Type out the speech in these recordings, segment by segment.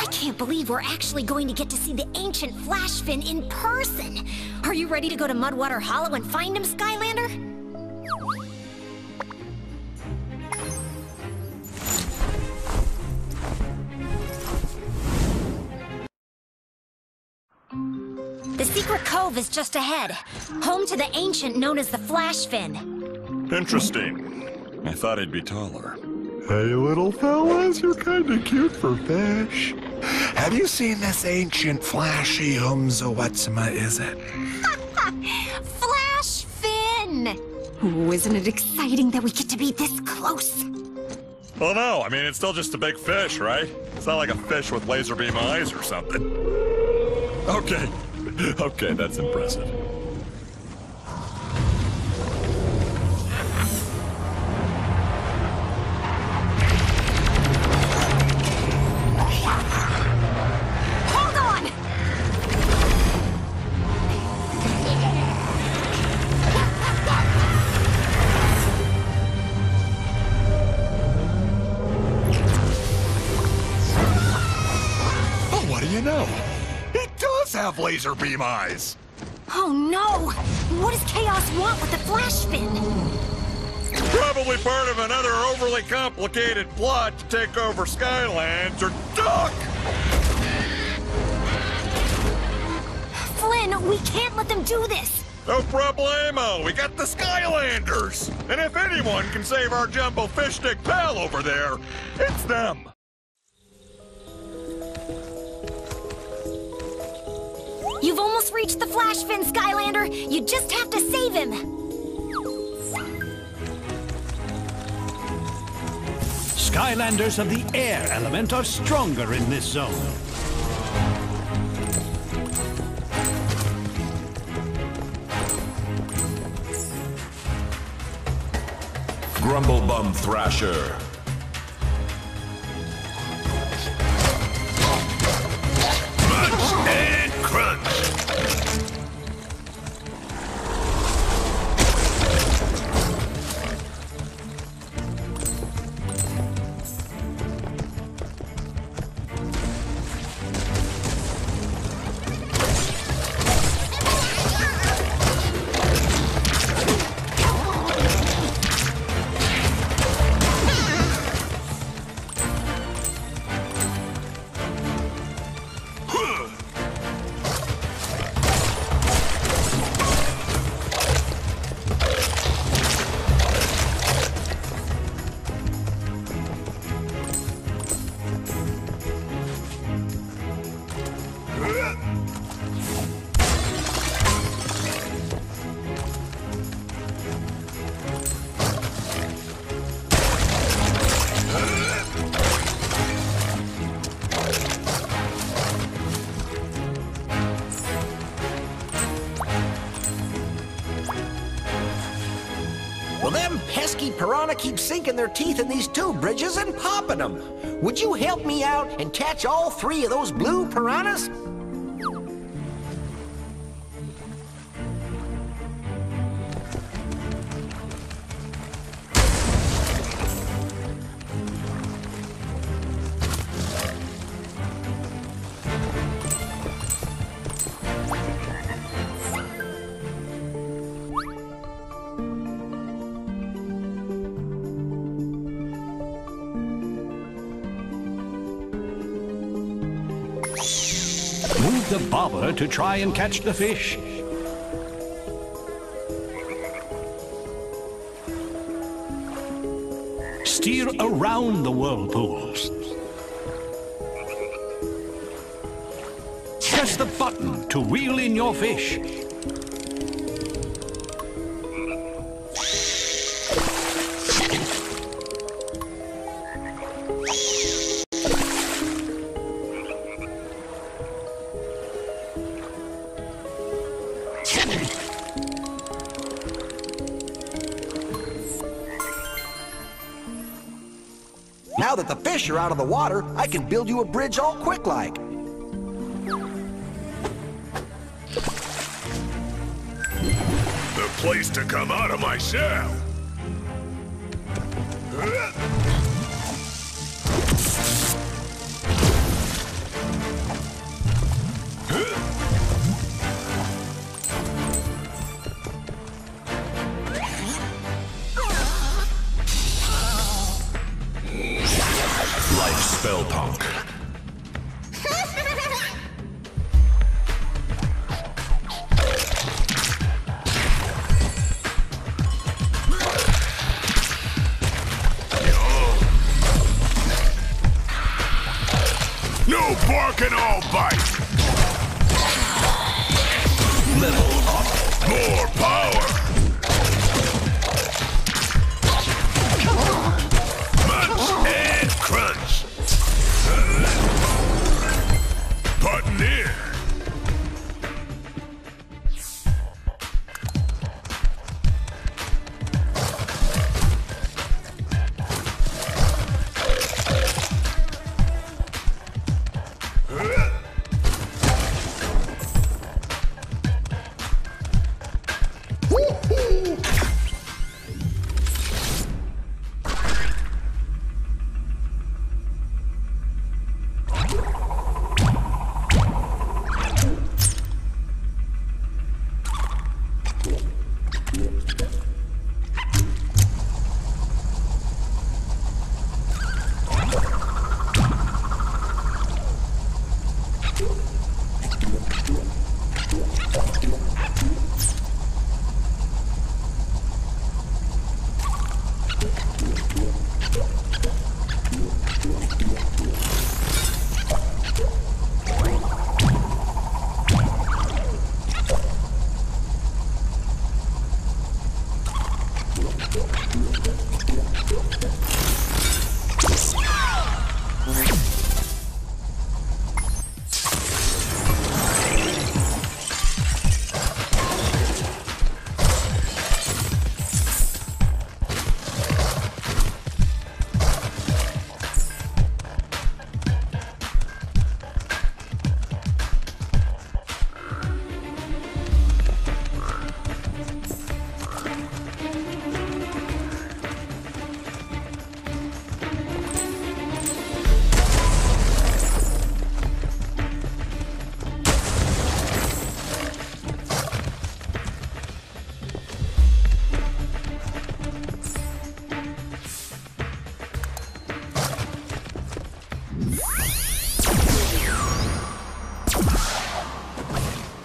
can't believe we're actually going to get to see the ancient Flash Fin in person! Are you ready to go to Mudwater Hollow and find him, Skylander? The secret cove is just ahead, home to the ancient known as the Flash Fin. Interesting. I thought he'd be taller. Hey, little fellas, you're kinda cute for fish. Have you seen this ancient flashy whatsama, is it? Flash Fin! Ooh, isn't it exciting that we get to be this close? Well, no, I mean, it's still just a big fish, right? It's not like a fish with laser beam eyes or something. Okay. Okay, that's impressive. Have laser beam eyes. Oh no! What does Chaos want with the Flash Fin? Probably part of another overly complicated plot to take over Skylanders or duck! Flynn, we can't let them do this! No problemo, we got the Skylanders! And if anyone can save our jumbo fish stick pal over there, it's them! You've almost reached the Flash Fin, Skylander! You just have to save him! Skylanders of the air element are stronger in this zone. Grumblebum Thrasher. And crunch! Well, them pesky piranha keep sinking their teeth in these two bridges and popping them. Would you help me out and catch all three of those blue piranhas? Move the bobber to try and catch the fish. Steer around the whirlpools. Press the button to reel in your fish. Now that the fish are out of the water, I can build you a bridge all quick-like. The place to come out of my shell. No barking, all bite! Little up, more power! Munch and crunch! Button in!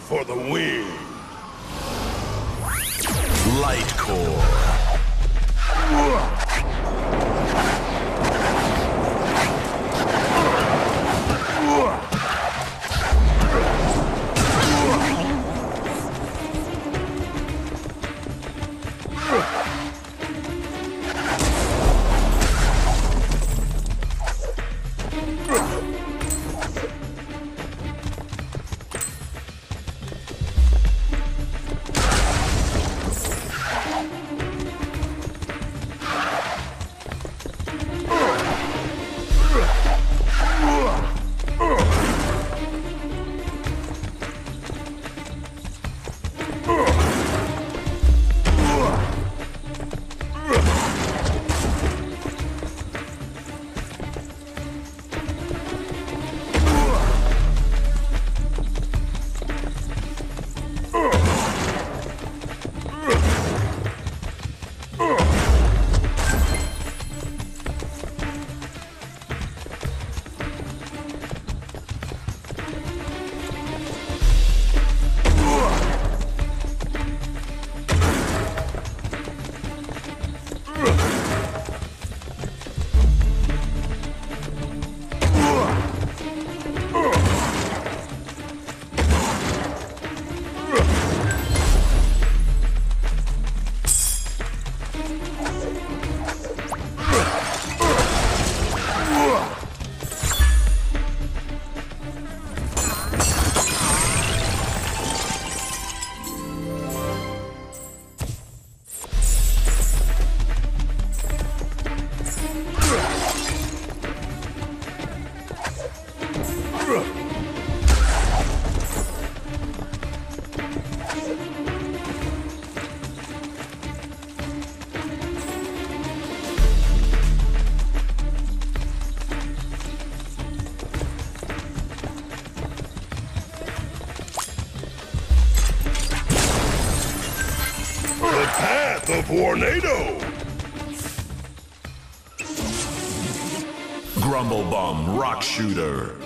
For the win. Light core. The Tornado! Grumble Bum Rock Shooter.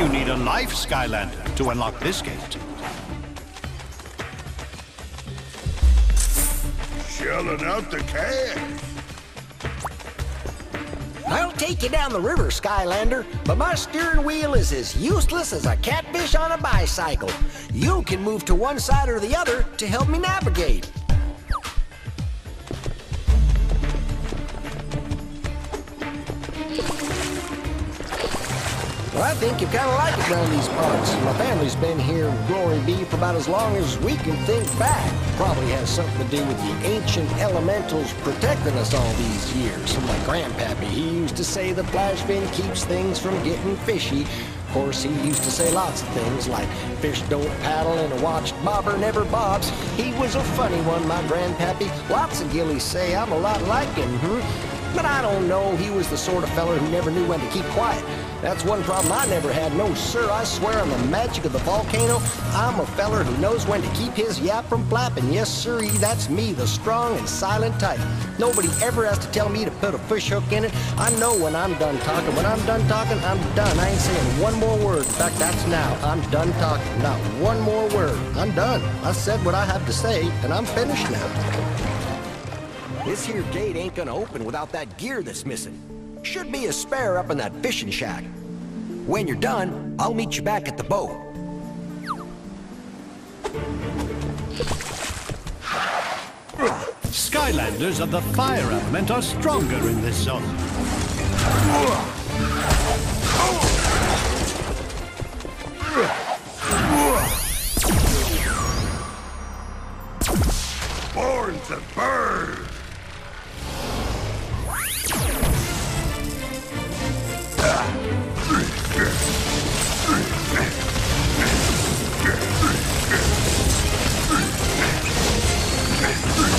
You need a life Skylander to unlock this gate. Shelling out the cash. I'll take you down the river, Skylander, but my steering wheel is as useless as a catfish on a bicycle. You can move to one side or the other to help me navigate. Well, I think you kind of like it around these parts. My family's been here, glory be, for about as long as we can think back. Probably has something to do with the ancient elementals protecting us all these years. My grandpappy, he used to say the flash fin keeps things from getting fishy. Of course, he used to say lots of things like fish don't paddle and a watched bobber never bobs. He was a funny one, my grandpappy. Lots of gillies say I'm a lot like him, But I don't know, he was the sort of feller who never knew when to keep quiet. That's one problem I never had. No, sir, I swear on the magic of the volcano, I'm a feller who knows when to keep his yap from flapping. Yes, sirree, that's me, the strong and silent type. Nobody ever has to tell me to put a fish hook in it. I know when I'm done talking. When I'm done talking, I'm done. I ain't saying one more word. In fact, that's now. I'm done talking. Not one more word. I'm done. I said what I have to say, and I'm finished now. This here gate ain't gonna open without that gear that's missing. Should be a spare up in that fishing shack. When you're done, I'll meet you back at the boat. Skylanders of the fire element are stronger in this zone. Born to burn.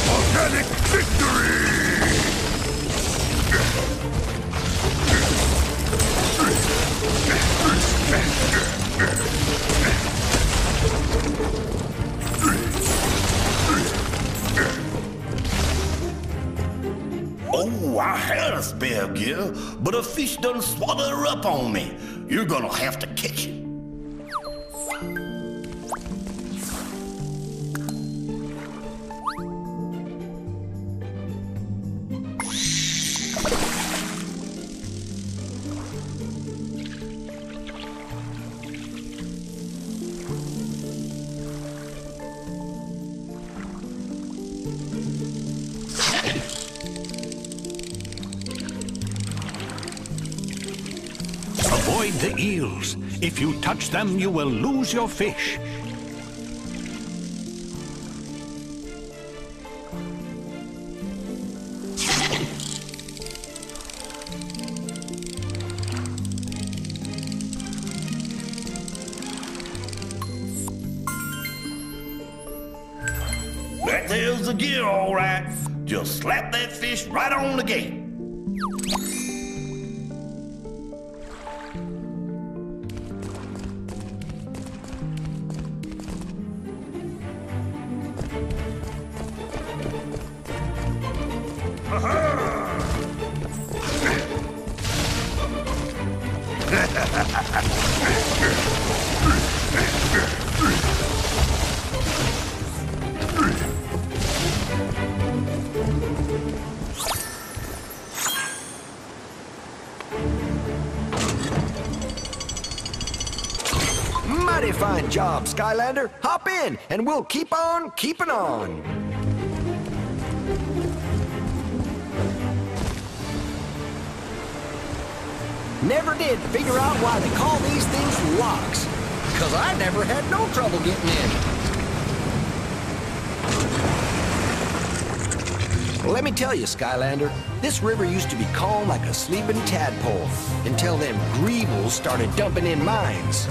Organic victory! Oh, I had a spare gear, but a fish done swallowed her up on me. You're gonna have to catch it. Avoid the eels. If you touch them, you will lose your fish. That there's the gear, all right. Just slap that fish right on the gate. Mighty fine job, Skylander. Hop in, and we'll keep on keeping on. Never did figure out why they call these things locks. 'Cause I never had no trouble getting in. Well, let me tell you, Skylander, this river used to be calm like a sleeping tadpole until them greebles started dumping in mines.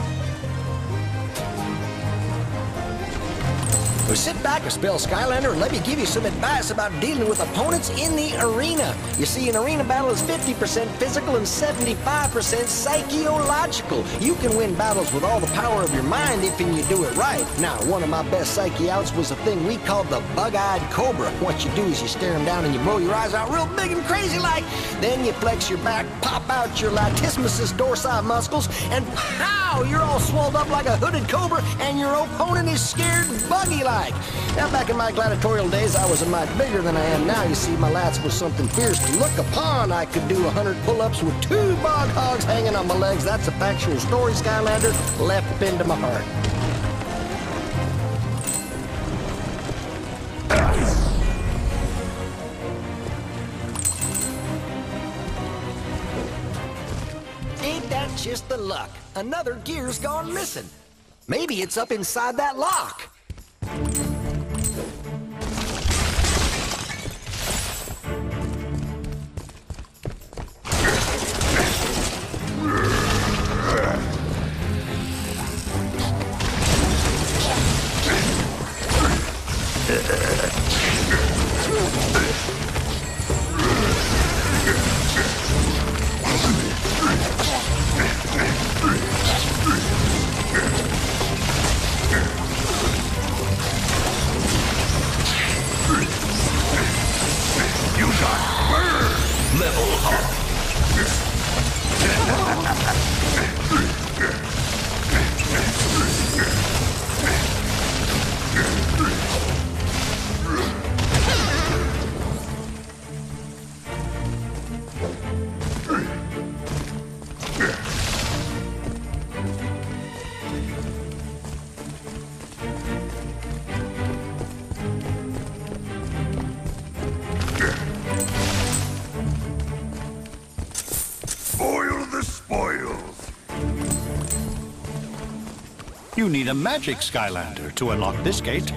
Well, sit back a spell, Skylander, and let me give you some advice about dealing with opponents in the arena. You see, an arena battle is 50% physical and 75% psychological. You can win battles with all the power of your mind if you do it right. Now, one of my best psyche outs was a thing we called the bug-eyed cobra. What you do is you stare him down and you blow your eyes out real big and crazy like. Then you flex your back, pop out your latissimus dorsi muscles, and pow! You're all swelled up like a hooded cobra, and your opponent is scared buggy-like. Now, back in my gladiatorial days, I was a mite bigger than I am now. You see, my lats was something fierce to look upon. I could do 100 pull-ups with 2 bog hogs hanging on my legs. That's a factual story, Skylander. Left into my heart. Ain't that just the luck? Another gear's gone missing. Maybe it's up inside that lock. You need a magic Skylander to unlock this gate.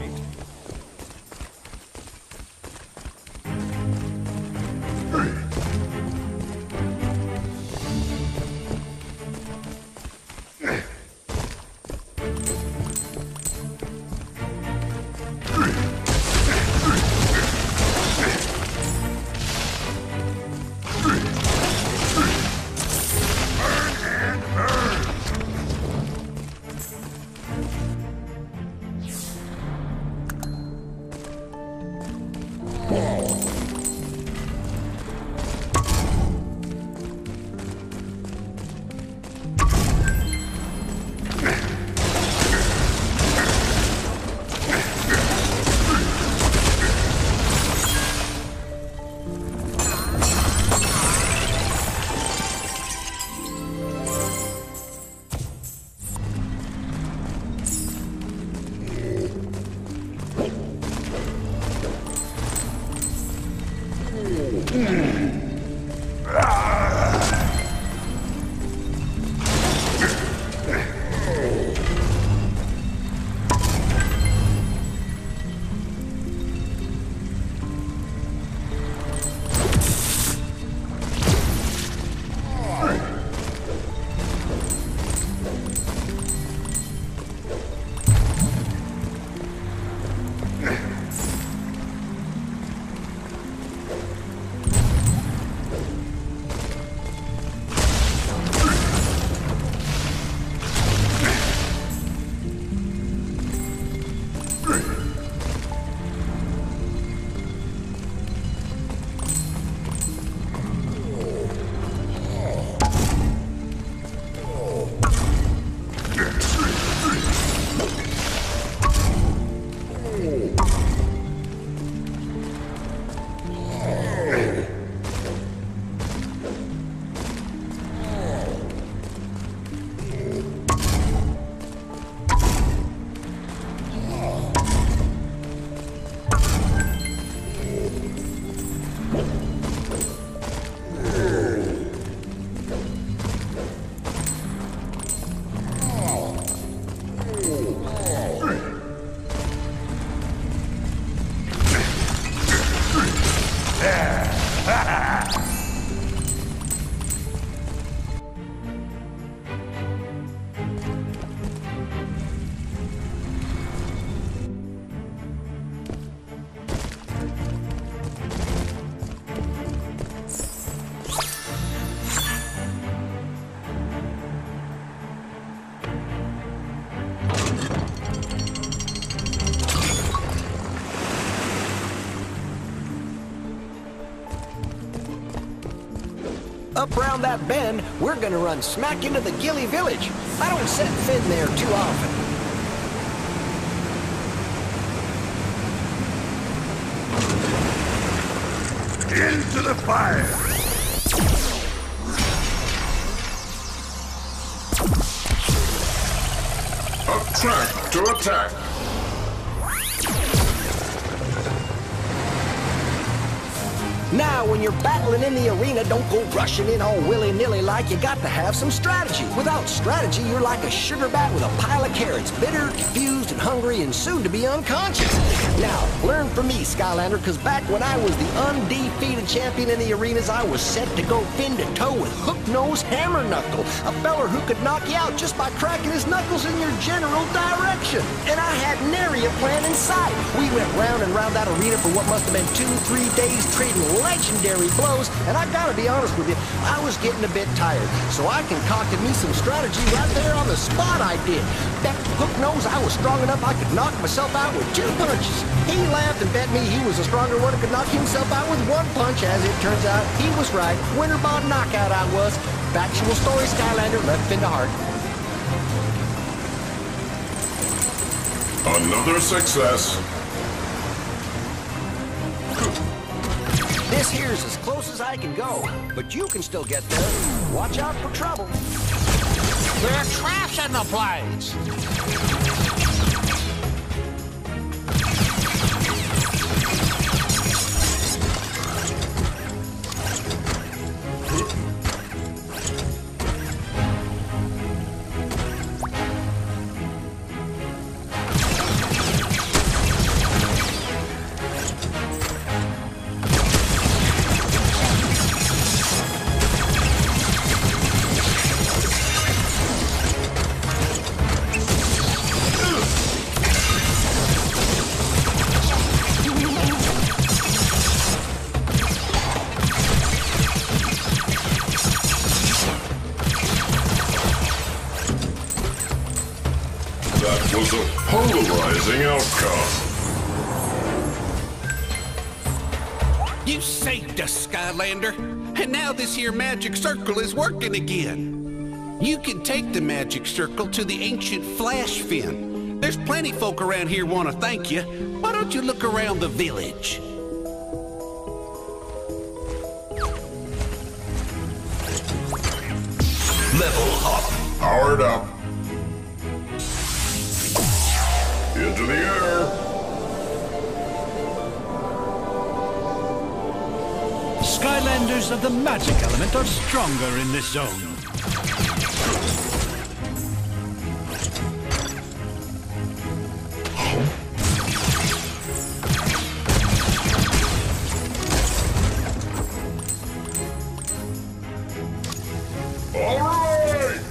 Up round that bend, we're gonna run smack into the Gilly Village. I don't set Finn there too often. Into the fire! Attack to attack. Now, when you're battling in the arena, don't go rushing in all willy-nilly like. You got to have some strategy. Without strategy, you're like a sugar bat with a pile of carrots, bitter, confused, and hungry, and soon to be unconscious. Now, learn from me, Skylander, because back when I was the undefeated champion in the arenas, I was set to go fin-to-toe with Hook-Nose Hammer Knuckle, a feller who could knock you out just by cracking his knuckles in your general direction. And I had nary a plan in sight. We went round and round that arena for what must have been 2-3 days trading legendary blows, and I gotta be honest with you, I was getting a bit tired, so I concocted me some strategy right there on the spot. I did. Bet Hook-Nose I was strong enough I could knock myself out with 2 punches. He laughed and bet me he was a stronger one and could knock himself out with 1 punch. As it turns out, he was right. Winner by knockout I was. Factual story, Skylander, left Finn to heart. Another success. This here's as close as I can go, but you can still get there. Watch out for trouble. There's trash in the place. That was a polarizing outcome. You saved us, Skylander. And now this here magic circle is working again. You can take the magic circle to the ancient flash fin. There's plenty folk around here want to thank you. Why don't you look around the village? Level up. Powered up. Into the air. Skylanders of the magic element are stronger in this zone. All right.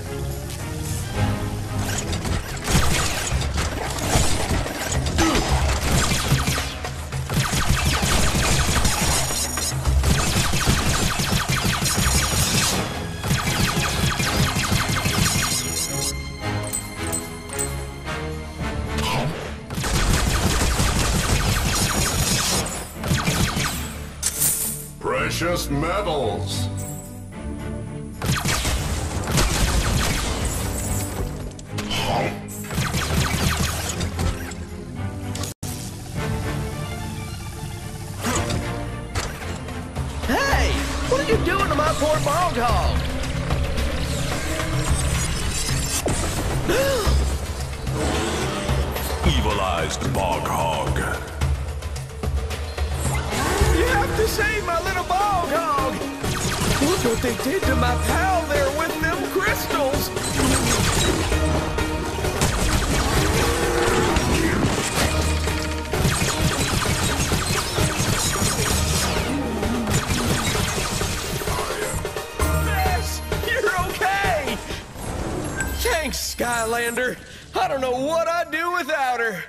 Precious metals. Hey! What are you doing to my poor bog hog? Evil-eyed bog hog. You have to save my little bog hog! Look what they did to my pal there with them crystals! Yes! You're okay! Thanks, Skylander. I don't know what I'd do without her.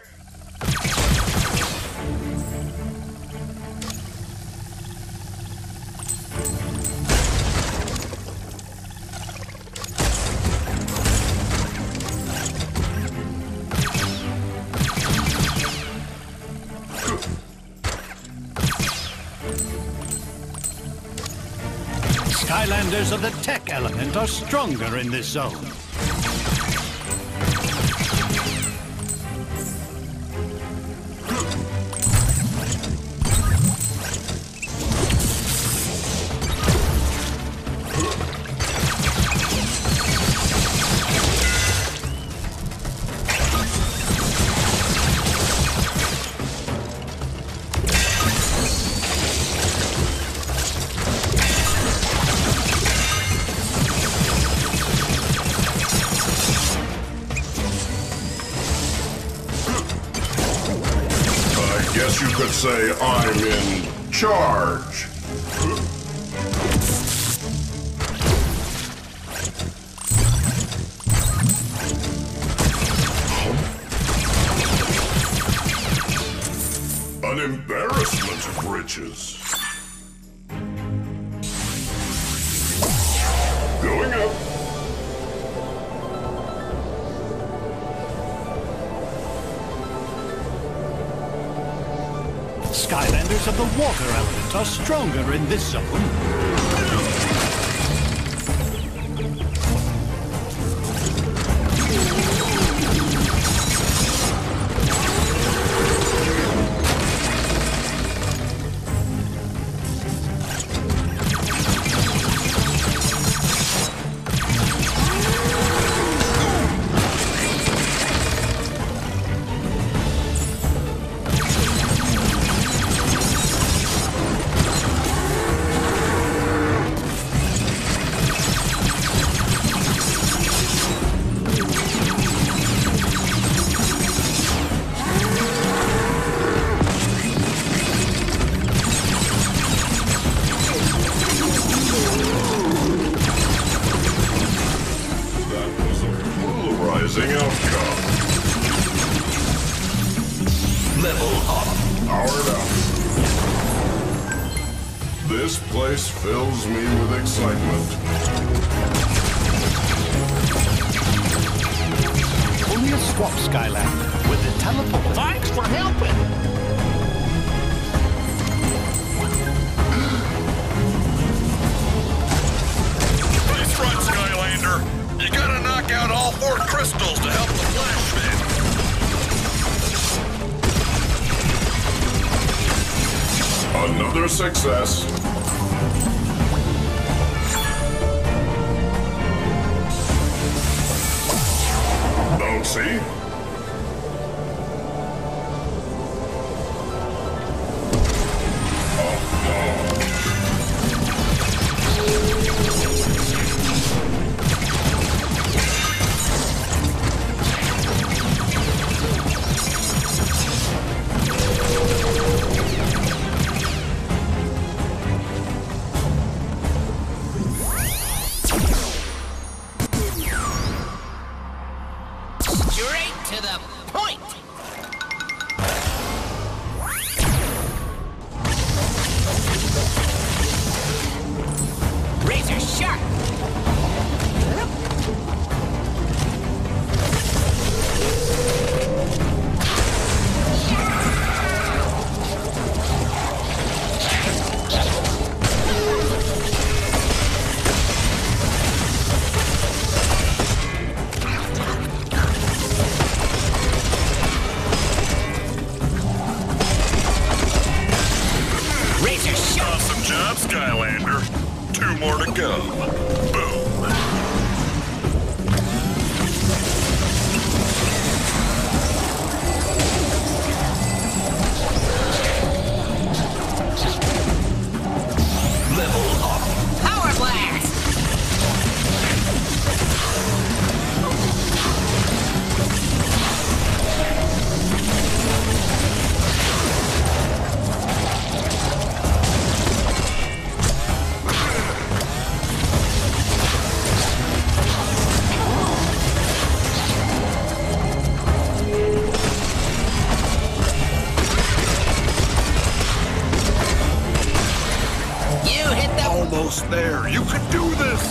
Skylanders of the tech element are stronger in this zone. Guess you could say I'm in charge. An embarrassment of riches. Going up. Skylanders of the water element are stronger in this zone. Outcome. Level up. Powered up. This place fills me with excitement. Only a swap Skylander with a teleport. Thanks for helping. Nice front, Skylander. You gotta knock out all 4 crystals to help the flash fin. Another success. Bouncy. Straight to the point! Razor sharp! Awesome job, Skylander. 2 more to go. Boom. Level up! Power blast! Almost there. You can do this.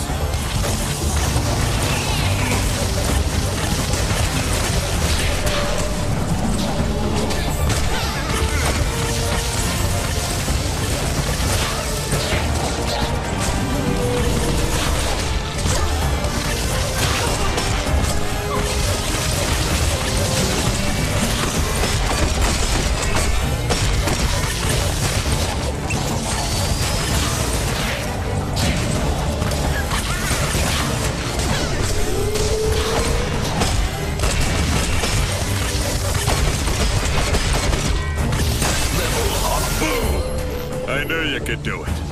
could do it.